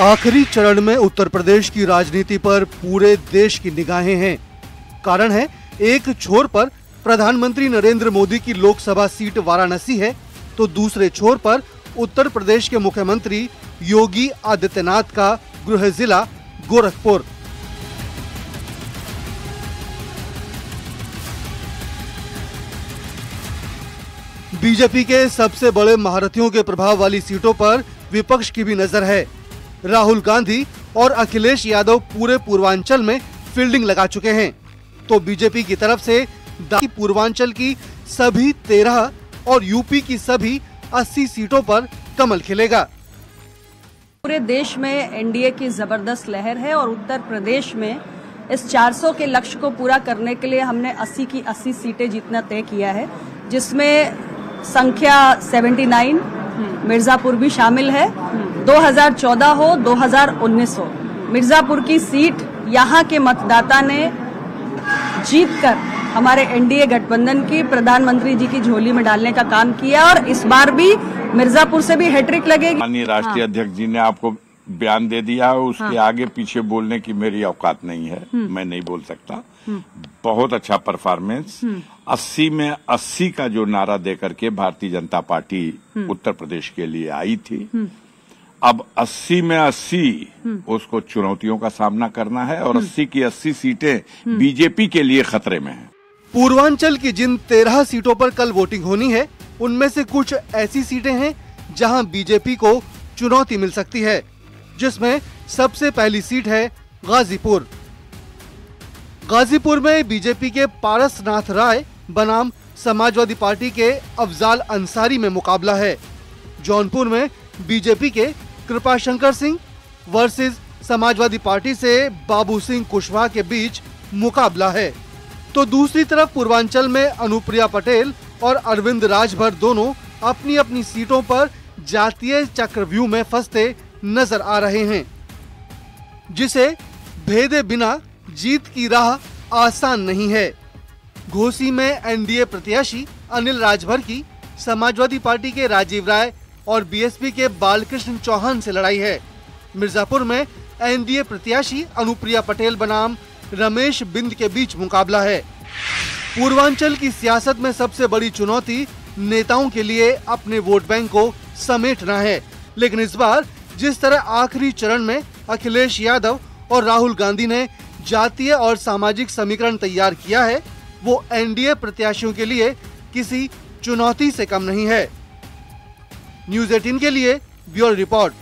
आखिरी चरण में उत्तर प्रदेश की राजनीति पर पूरे देश की निगाहें हैं। कारण है, एक छोर पर प्रधानमंत्री नरेंद्र मोदी की लोकसभा सीट वाराणसी है, तो दूसरे छोर पर उत्तर प्रदेश के मुख्यमंत्री योगी आदित्यनाथ का गृह जिला गोरखपुर। बीजेपी के सबसे बड़े महारथियों के प्रभाव वाली सीटों पर विपक्ष की भी नजर है। राहुल गांधी और अखिलेश यादव पूरे पूर्वांचल में फील्डिंग लगा चुके हैं, तो बीजेपी की तरफ से पूर्वांचल की सभी 13 और यूपी की सभी 80 सीटों पर कमल खिलेगा। पूरे देश में एनडीए की जबरदस्त लहर है और उत्तर प्रदेश में इस 400 के लक्ष्य को पूरा करने के लिए हमने 80 की 80 सीटें जीतना तय किया है, जिसमें संख्या 79 मिर्जापुर भी शामिल है। 2014 हो 2019 हो, मिर्जापुर की सीट यहाँ के मतदाता ने जीतकर हमारे एनडीए गठबंधन की प्रधानमंत्री जी की झोली में डालने का काम किया और इस बार भी मिर्जापुर से भी हैट्रिक लगेगी। माननीय राष्ट्रीय अध्यक्ष जी ने आपको बयान दे दिया है, उसके आगे पीछे बोलने की मेरी औकात नहीं है, मैं नहीं बोल सकता। बहुत अच्छा परफॉर्मेंस। 80 में 80 का जो नारा देकर के भारतीय जनता पार्टी उत्तर प्रदेश के लिए आई थी, अब 80 में 80 उसको चुनौतियों का सामना करना है और 80 की 80 सीटें बीजेपी के लिए खतरे में हैं। पूर्वांचल की जिन 13 सीटों पर कल वोटिंग होनी है, उनमें से कुछ ऐसी सीटें हैं जहां बीजेपी को चुनौती मिल सकती है, जिसमें सबसे पहली सीट है गाजीपुर। गाजीपुर में बीजेपी के पारसनाथ राय बनाम समाजवादी पार्टी के अफजाल अंसारी में मुकाबला है। जौनपुर में बीजेपी के कृपाशंकर सिंह वर्सेस समाजवादी पार्टी से बाबू सिंह कुशवाहा के बीच मुकाबला है, तो दूसरी तरफ पूर्वांचल में अनुप्रिया पटेल और अरविंद राजभर दोनों अपनी अपनी सीटों पर जातीय चक्रव्यूह में फंसते नजर आ रहे हैं, जिसे भेदे बिना जीत की राह आसान नहीं है। घोसी में एनडीए प्रत्याशी अनिल राजभर की समाजवादी पार्टी के राजीव राय और बीएसपी के बालकृष्ण चौहान से लड़ाई है। मिर्जापुर में एनडीए प्रत्याशी अनुप्रिया पटेल बनाम रमेश बिंद के बीच मुकाबला है। पूर्वांचल की सियासत में सबसे बड़ी चुनौती नेताओं के लिए अपने वोट बैंक को समेटना है, लेकिन इस बार जिस तरह आखिरी चरण में अखिलेश यादव और राहुल गांधी ने जातीय और सामाजिक समीकरण तैयार किया है, वो एनडीए प्रत्याशियों के लिए किसी चुनौती से कम नहीं है। न्यूज़ 18 के लिए ब्यूरो रिपोर्ट।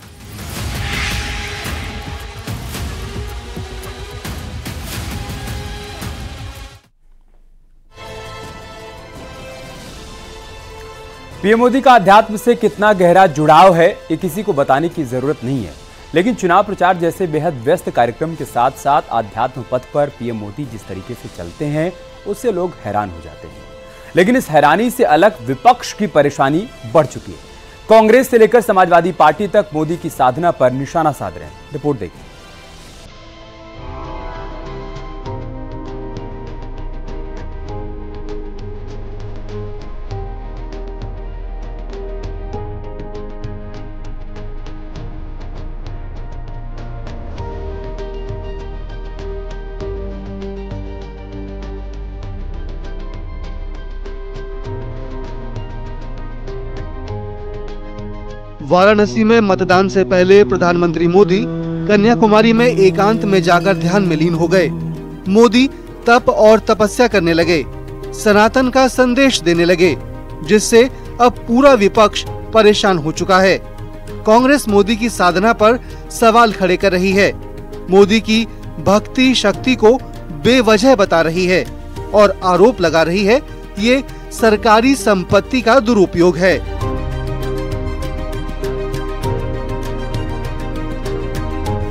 पीएम मोदी का अध्यात्म से कितना गहरा जुड़ाव है, ये किसी को बताने की जरूरत नहीं है, लेकिन चुनाव प्रचार जैसे बेहद व्यस्त कार्यक्रम के साथ साथ आध्यात्म पथ पर पीएम मोदी जिस तरीके से चलते हैं, उससे लोग हैरान हो जाते हैं। लेकिन इस हैरानी से अलग विपक्ष की परेशानी बढ़ चुकी है। कांग्रेस से लेकर समाजवादी पार्टी तक मोदी की साधना पर निशाना साध रहे हैं। रिपोर्ट देखिए। वाराणसी में मतदान से पहले प्रधानमंत्री मोदी कन्याकुमारी में एकांत में जाकर ध्यान में लीन हो गए। मोदी तप और तपस्या करने लगे, सनातन का संदेश देने लगे, जिससे अब पूरा विपक्ष परेशान हो चुका है। कांग्रेस मोदी की साधना पर सवाल खड़े कर रही है, मोदी की भक्ति शक्ति को बेवजह बता रही है और आरोप लगा रही है ये सरकारी संपत्ति का दुरुपयोग है।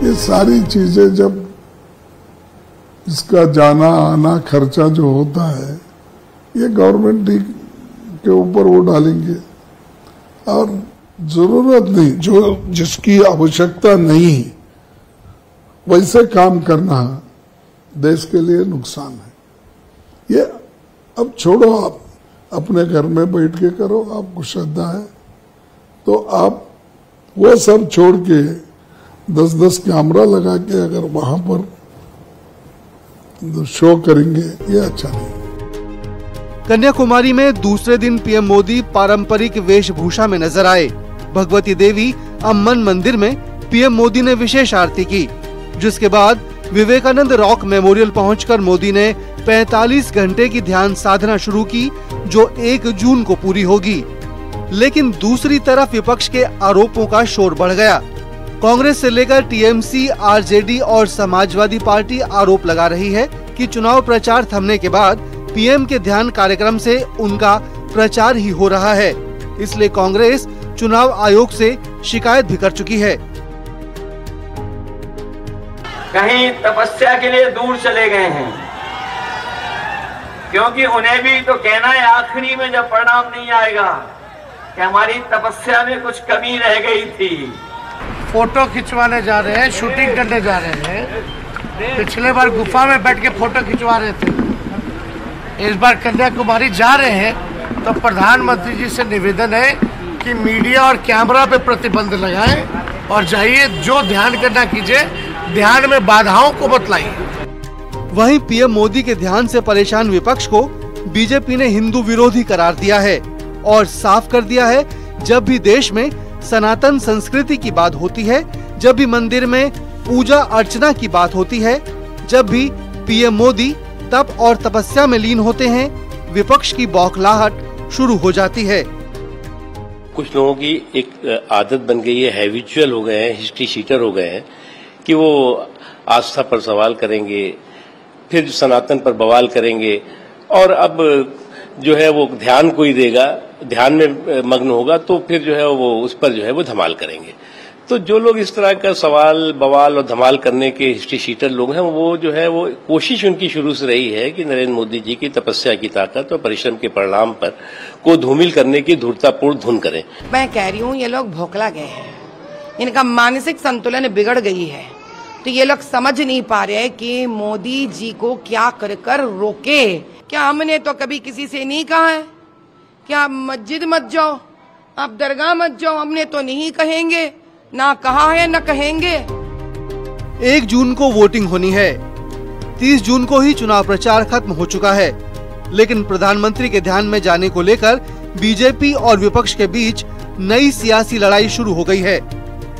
ये सारी चीजें जब इसका जाना आना खर्चा जो होता है, ये गवर्नमेंट के ऊपर वो डालेंगे और जरूरत नहीं, जो जिसकी आवश्यकता नहीं वैसे काम करना देश के लिए नुकसान है। ये अब छोड़ो, आप अपने घर में बैठ के करो, आपको श्रद्धा है तो आप वो सब छोड़ के 10-10 कैमरा लगा के अगर वहां पर शो करेंगे, ये अच्छा नहीं। कन्याकुमारी में दूसरे दिन पीएम मोदी पारंपरिक वेशभूषा में नजर आए। भगवती देवी अम्मन मंदिर में पीएम मोदी ने विशेष आरती की, जिसके बाद विवेकानंद रॉक मेमोरियल पहुंचकर मोदी ने 45 घंटे की ध्यान साधना शुरू की, जो 1 जून को पूरी होगी। लेकिन दूसरी तरफ विपक्ष के आरोपों का शोर बढ़ गया। कांग्रेस से लेकर टीएमसी, आरजेडी और समाजवादी पार्टी आरोप लगा रही है कि चुनाव प्रचार थमने के बाद पीएम के ध्यान कार्यक्रम से उनका प्रचार ही हो रहा है। इसलिए कांग्रेस चुनाव आयोग से शिकायत भी कर चुकी है। कहीं तपस्या के लिए दूर चले गए हैं, क्योंकि उन्हें भी तो कहना है आखिरी में जब परिणाम नहीं आएगा कि हमारी तपस्या में कुछ कमी रह गई थी। फोटो खिंचवाने जा रहे हैं, शूटिंग करने जा रहे हैं। पिछले बार गुफा में बैठ के फोटो खिंचवा रहे थे, इस बार कन्याकुमारी जा रहे हैं। तो प्रधानमंत्री जी से निवेदन है कि मीडिया और कैमरा पे प्रतिबंध लगाएं और जाइए, जो ध्यान करना कीजिए, ध्यान में बाधाओं को बतलाइए। वहीं पीएम मोदी के ध्यान से परेशान विपक्ष को बीजेपी ने हिंदू विरोधी करार दिया है और साफ कर दिया है, जब भी देश में सनातन संस्कृति की बात होती है, जब भी मंदिर में पूजा अर्चना की बात होती है, जब भी पीएम मोदी तप और तपस्या में लीन होते हैं, विपक्ष की बौखलाहट शुरू हो जाती है। कुछ लोगों की एक आदत बन गई है, हैबिचुअल हो गए हैं, हिस्ट्री शीटर हो गए हैं कि वो आस्था पर सवाल करेंगे, फिर सनातन पर बवाल करेंगे, और अब जो है वो ध्यान कोई देगा, ध्यान में मग्न होगा तो फिर जो है वो उस पर जो है वो धमाल करेंगे। तो जो लोग इस तरह का सवाल बवाल और धमाल करने के हिस्ट्री शीटर लोग हैं, वो जो है वो कोशिश उनकी शुरू से रही है कि नरेंद्र मोदी जी की तपस्या की ताकत और परिश्रम के परिणाम पर को धूमिल करने की धूर्तापूर्ण धुन करें। मैं कह रही हूँ, ये लोग भोखला गए हैं, इनका मानसिक संतुलन बिगड़ गई है। तो ये लोग समझ नहीं पा रहे कि मोदी जी को क्या कर कर रोके। क्या हमने तो कभी किसी से नहीं कहा है कि आप मस्जिद मत जाओ, आप दरगाह मत जाओ, हमने तो नहीं कहेंगे, ना कहा है ना कहेंगे। 1 जून को वोटिंग होनी है, 30 जून को ही चुनाव प्रचार खत्म हो चुका है। लेकिन प्रधानमंत्री के ध्यान में जाने को लेकर बीजेपी और विपक्ष के बीच नई सियासी लड़ाई शुरू हो गई है,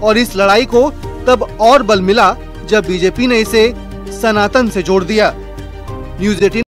और इस लड़ाई को तब और बल मिला जब बीजेपी ने इसे सनातन से जोड़ दिया। न्यूज़ 18